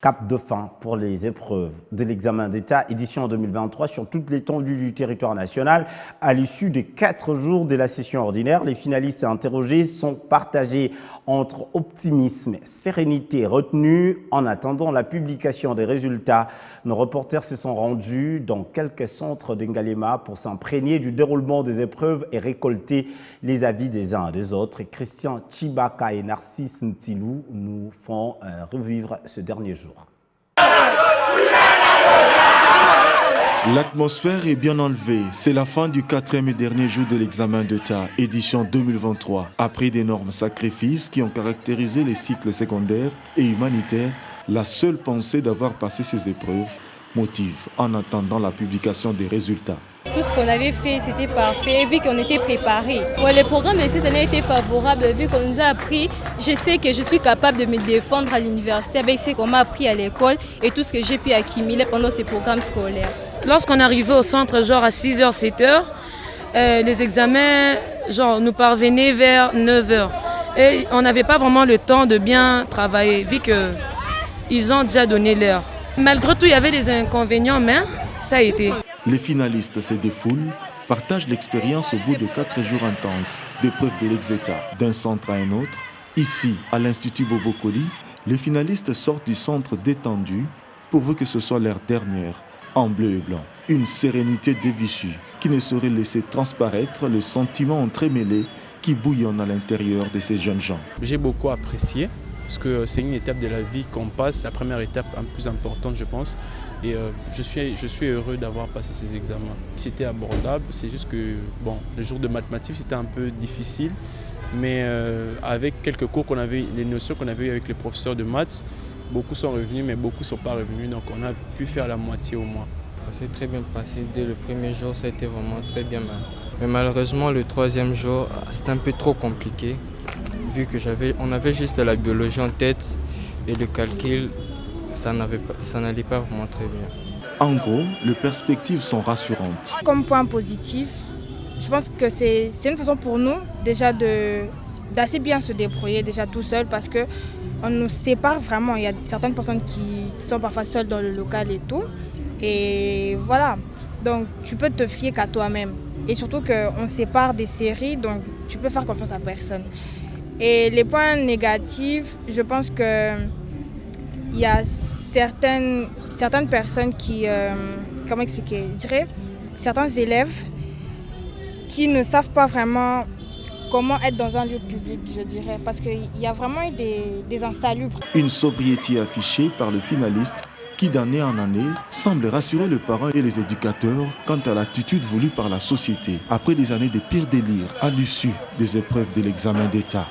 Cap de fin pour les épreuves de l'examen d'État édition 2023 sur toute l'étendue du territoire national. À l'issue des 4 jours de la session ordinaire, les finalistes interrogés sont partagés entre optimisme et sérénité retenue. En attendant la publication des résultats, nos reporters se sont rendus dans quelques centres d'Ngalema pour s'imprégner du déroulement des épreuves et récolter les avis des uns et des autres. Et Christian Chibaka et Narcisse Ntilou nous font revivre ce dernier jour. L'atmosphère est bien enlevée. C'est la fin du 4e et dernier jour de l'examen d'État, édition 2023. Après d'énormes sacrifices qui ont caractérisé les cycles secondaires et humanitaires, la seule pensée d'avoir passé ces épreuves motive en attendant la publication des résultats. Tout ce qu'on avait fait, c'était parfait, vu qu'on était préparés. Le programme de cette année était favorable, vu qu'on nous a appris. Je sais que je suis capable de me défendre à l'université avec ce qu'on m'a appris à l'école et tout ce que j'ai pu accumuler pendant ces programmes scolaires. Lorsqu'on arrivait au centre, genre à 6h, 7h, les examens nous parvenaient vers 9h. Et on n'avait pas vraiment le temps de bien travailler, vu qu'ils ont déjà donné l'heure. Malgré tout, il y avait des inconvénients, mais ça a été. Les finalistes se défoulent, partagent l'expérience au bout de 4 jours intenses d'épreuves de l'ex-État d'un centre à un autre. Ici, à l'Institut Bobokoli, les finalistes sortent du centre détendu, pourvu que ce soit leur dernière, en bleu et blanc. Une sérénité dévichue qui ne saurait laisser transparaître le sentiment entremêlé qui bouillonne à l'intérieur de ces jeunes gens. J'ai beaucoup apprécié parce que c'est une étape de la vie qu'on passe, la première étape la plus importante je pense. Et je suis heureux d'avoir passé ces examens. C'était abordable, c'est juste que le jour de mathématiques c'était un peu difficile. Mais avec quelques cours qu'on avait, les notions qu'on avait eues avec les professeurs de maths, beaucoup sont revenus mais beaucoup ne sont pas revenus. Donc on a pu faire la moitié au moins. Ça s'est très bien passé. Dès le premier jour, ça a été vraiment très bien. Mais malheureusement, le 3e jour, c'était un peu trop compliqué. Vu qu'on avait juste la biologie en tête et le calcul, ça n'allait pas vraiment très bien. En gros, les perspectives sont rassurantes. Comme point positif, je pense que c'est une façon pour nous déjà d'assez bien se débrouiller déjà tout seul parce qu'on nous sépare vraiment. Il y a certaines personnes qui sont parfois seules dans le local et tout. Et voilà, donc tu peux te fier qu'à toi-même. Et surtout qu'on sépare des séries, donc tu peux faire confiance à personne. Et les points négatifs, je pense qu'il y a certaines personnes qui, comment expliquer, je dirais, certains élèves qui ne savent pas vraiment comment être dans un lieu public, je dirais, parce qu'il y a vraiment eu des insalubres. Une sobriété affichée par le finaliste qui d'année en année semble rassurer le parent et les éducateurs quant à l'attitude voulue par la société après des années de pire délire à l'issue des épreuves de l'examen d'État.